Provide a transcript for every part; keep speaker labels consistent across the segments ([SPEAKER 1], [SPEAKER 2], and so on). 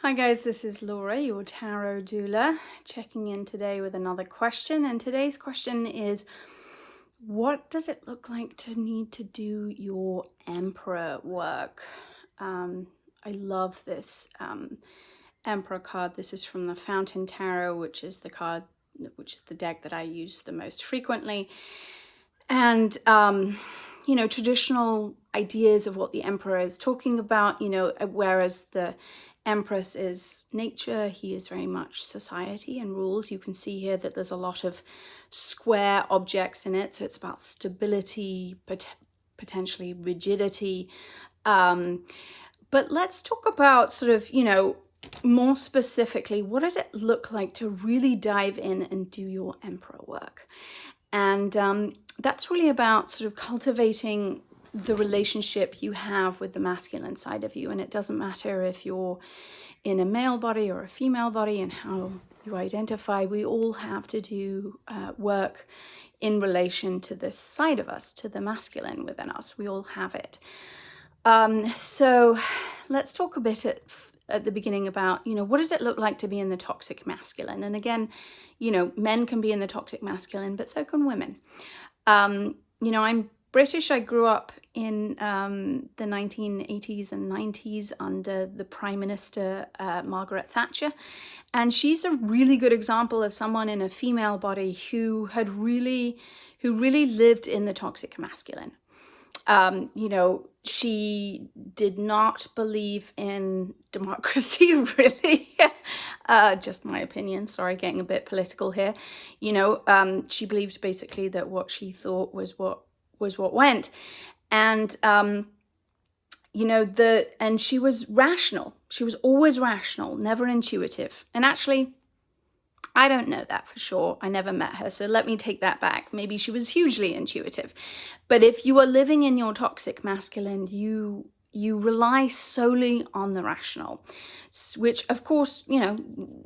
[SPEAKER 1] Hi guys, this is Laura, your tarot doula, checking in today with another question. And today's question is, what does it look like to need to do your Emperor work? I love this Emperor card. This is from the Fountain Tarot, which is the deck that I use the most frequently. And traditional ideas of what the Emperor is talking about, whereas the Empress is nature, he is very much society and rules. You can see here that there's a lot of square objects in it, so it's about stability, potentially rigidity. But let's talk about sort of, more specifically, what does it look like to really dive in and do your Emperor work? And that's really about sort of cultivating the relationship you have with the masculine side of you. And it doesn't matter if you're in a male body or a female body and how you identify. We all have to do work in relation to this side of us, to the masculine within us. We all have it. So let's talk a bit at the beginning about, what does it look like to be in the toxic masculine? And again, men can be in the toxic masculine, but so can women. I'm British. I grew up in the 1980s and 90s under the Prime Minister, Margaret Thatcher. And she's a really good example of someone in a female body who really lived in the toxic masculine. She did not believe in democracy, really. Just my opinion. Sorry, getting a bit political here. She believed basically that what she thought was what went. And, and she was rational. She was always rational, never intuitive. And actually, I don't know that for sure. I never met her, so let me take that back. Maybe she was hugely intuitive. But if you are living in your toxic masculine, you rely solely on the rational, which of course,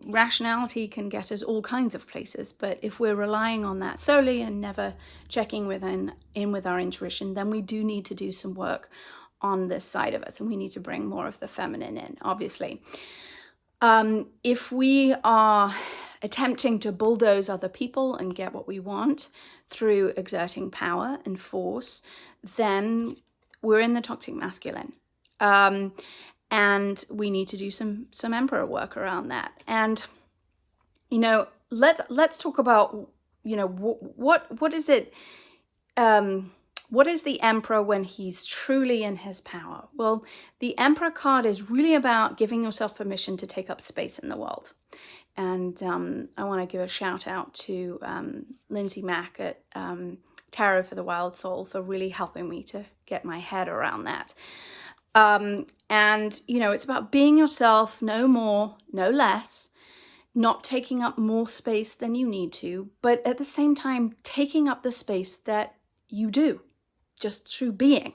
[SPEAKER 1] rationality can get us all kinds of places. But if we're relying on that solely and never checking in with our intuition, then we do need to do some work on this side of us, and we need to bring more of the feminine in, obviously. If we are attempting to bulldoze other people and get what we want through exerting power and force, then we're in the toxic masculine. And we need to do some Emperor work around that. And, let's talk about, what is it, what is the Emperor when he's truly in his power? Well, the Emperor card is really about giving yourself permission to take up space in the world. And I want to give a shout out to Lindsay Mack at Tarot for the Wild Soul for really helping me to get my head around that. It's about being yourself, no more, no less, not taking up more space than you need to, but at the same time, taking up the space that you do, just through being.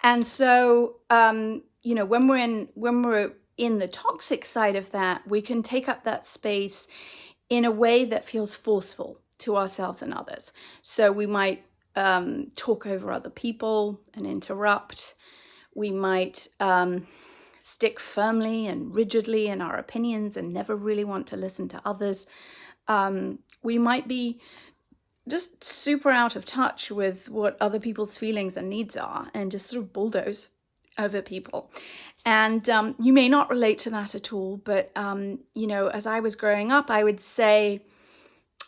[SPEAKER 1] And so, when we're in the toxic side of that, we can take up that space in a way that feels forceful to ourselves and others. So we might talk over other people and interrupt. We might stick firmly and rigidly in our opinions and never really want to listen to others. We might be just super out of touch with what other people's feelings and needs are and just sort of bulldoze over people. And you may not relate to that at all, but as I was growing up, I would say,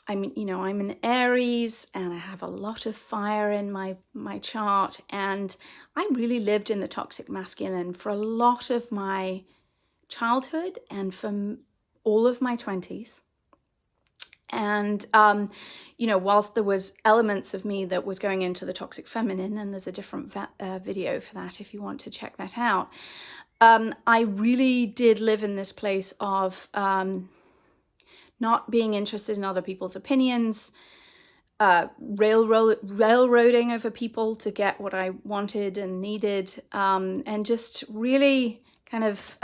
[SPEAKER 1] I'm an Aries and I have a lot of fire in my chart, and I really lived in the toxic masculine for a lot of my childhood and for all of my 20s. And, whilst there was elements of me that was going into the toxic feminine, and there's a different video for that if you want to check that out, I really did live in this place of not being interested in other people's opinions, railroading over people to get what I wanted and needed, and just really kind of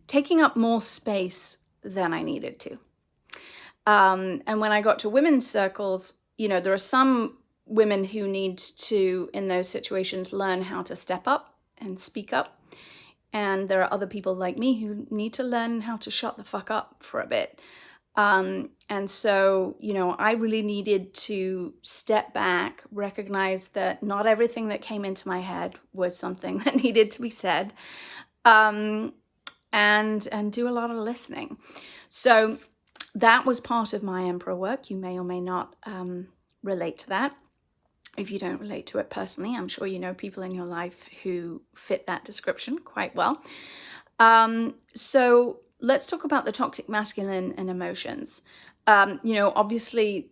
[SPEAKER 1] taking up more space than I needed to. And when I got to women's circles, there are some women who need to, in those situations, learn how to step up and speak up And there are other people like me who need to learn how to shut the fuck up for a bit. And so, I really needed to step back, recognize that not everything that came into my head was something that needed to be said, and do a lot of listening. So that was part of my emperor work. You may or may not relate to that. If you don't relate to it personally, I'm sure you know people in your life who fit that description quite well. So let's talk about the toxic masculine and emotions. Obviously,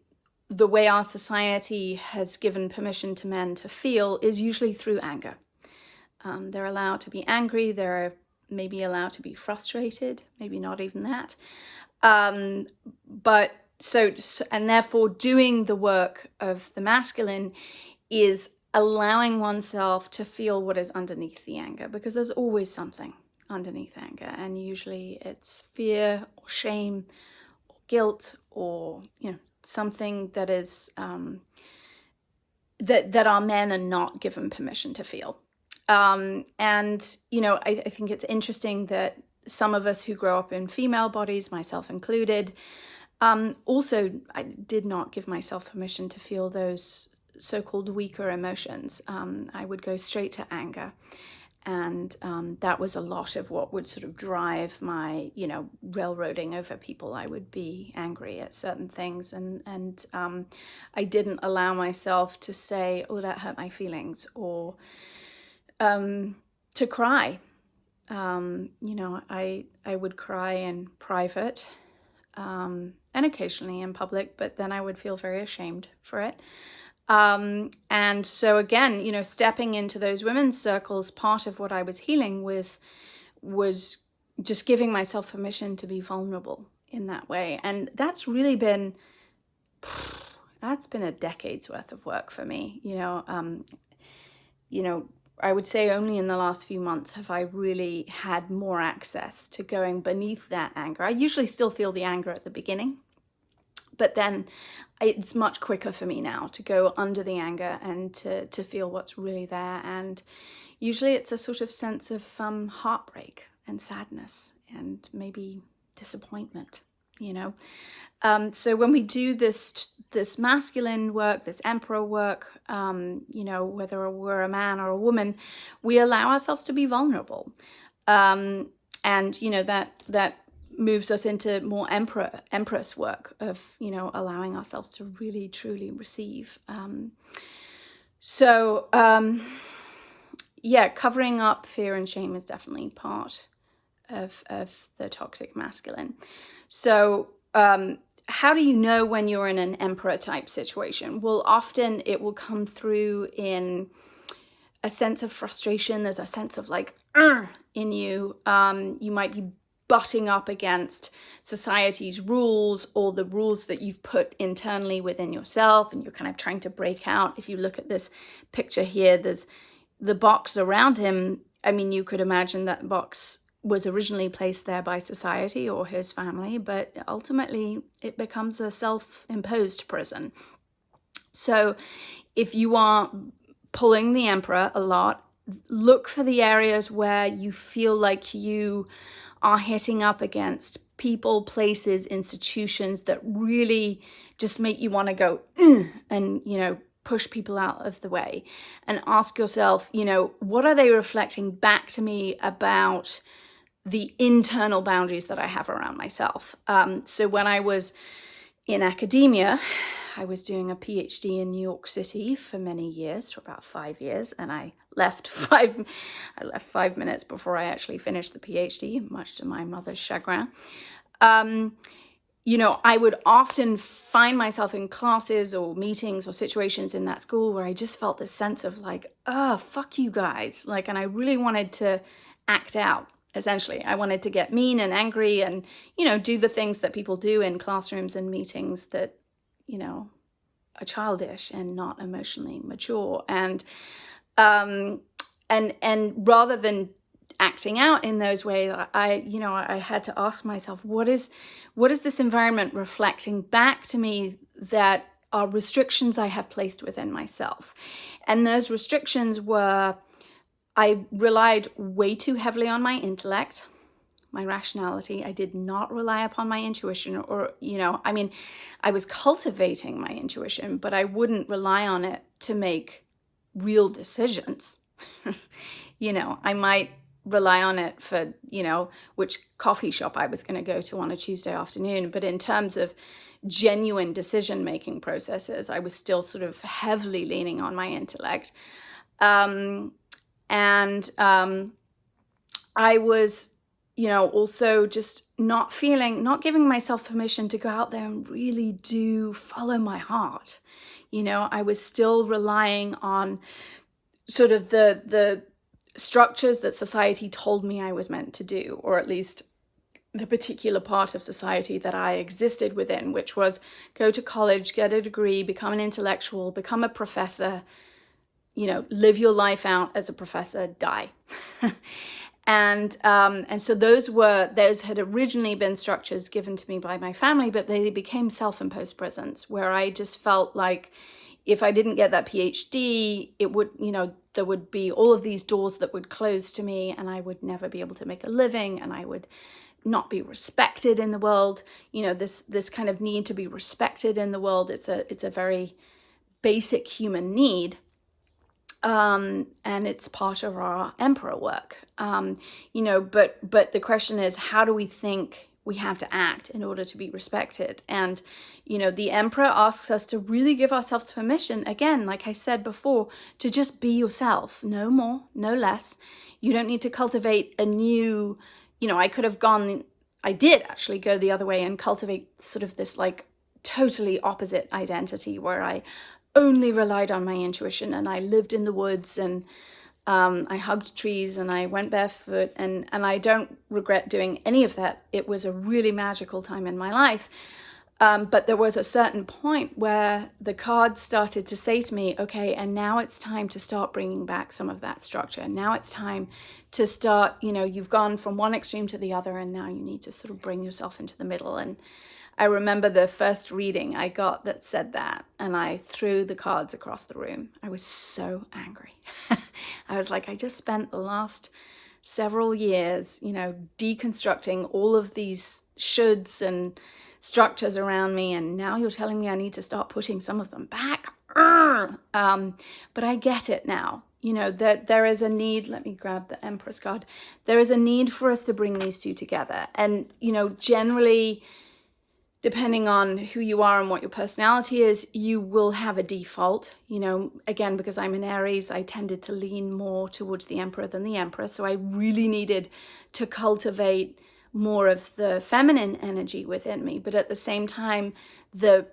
[SPEAKER 1] the way our society has given permission to men to feel is usually through anger. They're allowed to be angry, they're maybe allowed to be frustrated, maybe not even that. And therefore doing the work of the masculine is allowing oneself to feel what is underneath the anger, because there's always something underneath anger, and usually it's fear or shame or guilt or something that is that our men are not given permission to feel. I think it's interesting that some of us who grow up in female bodies, myself included, also I did not give myself permission to feel those so-called weaker emotions. I would go straight to anger. And that was a lot of what would sort of drive my, railroading over people. I would be angry at certain things, and I didn't allow myself to say, oh, that hurt my feelings, or to cry. I would cry in private and occasionally in public, but then I would feel very ashamed for it. And so again, stepping into those women's circles, part of what I was healing was just giving myself permission to be vulnerable in that way. And that's really been a decade's worth of work for me. I would say only in the last few months have I really had more access to going beneath that anger. I usually still feel the anger at the beginning, but then it's much quicker for me now to go under the anger and to feel what's really there. And usually it's a sort of sense of heartbreak and sadness and maybe disappointment, So when we do this masculine work, this emperor work, whether we're a man or a woman, we allow ourselves to be vulnerable. And, that moves us into more empress work of, allowing ourselves to really, truly receive. Covering up fear and shame is definitely part of the toxic masculine. So how do you know when you're in an emperor type situation? Well, often it will come through in a sense of frustration. There's a sense of in you. You might be butting up against society's rules or the rules that you've put internally within yourself, and you're kind of trying to break out. If you look at this picture here, there's the box around him. I mean, you could imagine that box was originally placed there by society or his family, but ultimately it becomes a self-imposed prison. So if you are pulling the emperor a lot, look for the areas where you feel like you are hitting up against people, places, institutions that really just make you want to go and, push people out of the way, and ask yourself, what are they reflecting back to me about the internal boundaries that I have around myself? So when I was in academia, I was doing a PhD in New York City for many years, for about 5 years, and I left 5 minutes before I actually finished the PhD, much to my mother's chagrin. I would often find myself in classes or meetings or situations in that school where I just felt this sense of fuck you guys. And I really wanted to act out, essentially. I wanted to get mean and angry and, do the things that people do in classrooms and meetings that, are childish and not emotionally mature. And rather than acting out in those ways, I had to ask myself, what is this environment reflecting back to me that are restrictions I have placed within myself? And those restrictions were I relied way too heavily on my intellect, my rationality. I did not rely upon my intuition, or, I mean, I was cultivating my intuition, but I wouldn't rely on it to make real decisions. I might rely on it for, which coffee shop I was going to go to on a Tuesday afternoon. But in terms of genuine decision-making processes, I was still sort of heavily leaning on my intellect. I was, also just not giving myself permission to go out there and really do follow my heart. I was still relying on sort of the structures that society told me I was meant to do, or at least the particular part of society that I existed within, which was go to college, get a degree, become an intellectual, become a professor, live your life out as a professor, die. And so those had originally been structures given to me by my family, but they became self-imposed prisons, where I just felt like if I didn't get that PhD, it would, there would be all of these doors that would close to me, and I would never be able to make a living, and I would not be respected in the world. This kind of need to be respected in the world, it's a very basic human need. And it's part of our emperor work. But the question is, how do we think we have to act in order to be respected? And, the emperor asks us to really give ourselves permission, again, like I said before, to just be yourself, no more, no less. You don't need to cultivate a new, I did actually go the other way and cultivate sort of this like totally opposite identity, where I only relied on my intuition, and I lived in the woods, and I hugged trees, and I went barefoot, and I don't regret doing any of that. It was a really magical time in my life. But there was a certain point where the cards started to say to me, okay, and now it's time to start bringing back some of that structure. Now it's time to start, you've gone from one extreme to the other, and now you need to sort of bring yourself into the middle. And I remember the first reading I got that said that, and I threw the cards across the room. I was so angry. I was like, I just spent the last several years, deconstructing all of these shoulds and structures around me, and now you're telling me I need to start putting some of them back. But I get it now. That there is a need. Let me grab the Empress card. There is a need for us to bring these two together. And, generally, depending on who you are and what your personality is, you will have a default. Again, because I'm an Aries, I tended to lean more towards the Emperor than the Empress. So I really needed to cultivate more of the feminine energy within me. But at the same time, the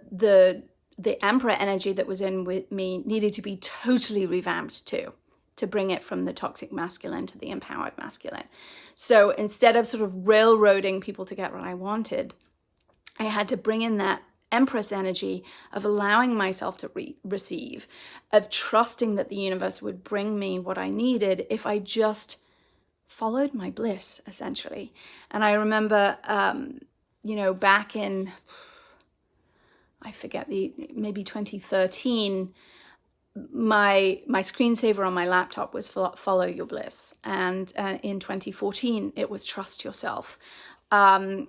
[SPEAKER 1] Emperor energy that was in with me needed to be totally revamped too, to bring it from the toxic masculine to the empowered masculine. So instead of sort of railroading people to get what I wanted, I had to bring in that Empress energy of allowing myself to receive, of trusting that the universe would bring me what I needed if I just followed my bliss, essentially. And I remember, back in, I forget, maybe 2013, my screensaver on my laptop was follow your bliss. And in 2014, it was trust yourself. And,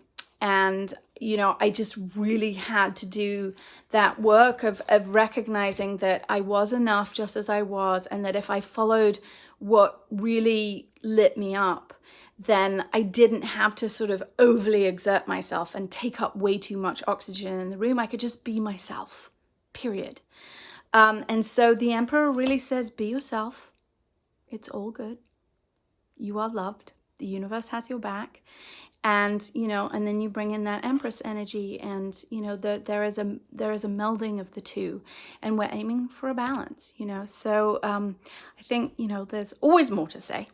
[SPEAKER 1] I just really had to do that work of recognizing that I was enough just as I was, and that if I followed what really lit me up, then I didn't have to sort of overly exert myself and take up way too much oxygen in the room. I could just be myself, period. And so the Emperor really says, be yourself. It's all good. You are loved. The universe has your back. And, and then you bring in that Empress energy, and, there is a melding of the two, and we're aiming for a balance, So I think, there's always more to say,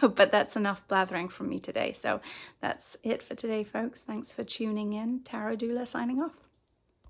[SPEAKER 1] but that's enough blathering from me today. So that's it for today, folks. Thanks for tuning in. Tarot Doula signing off.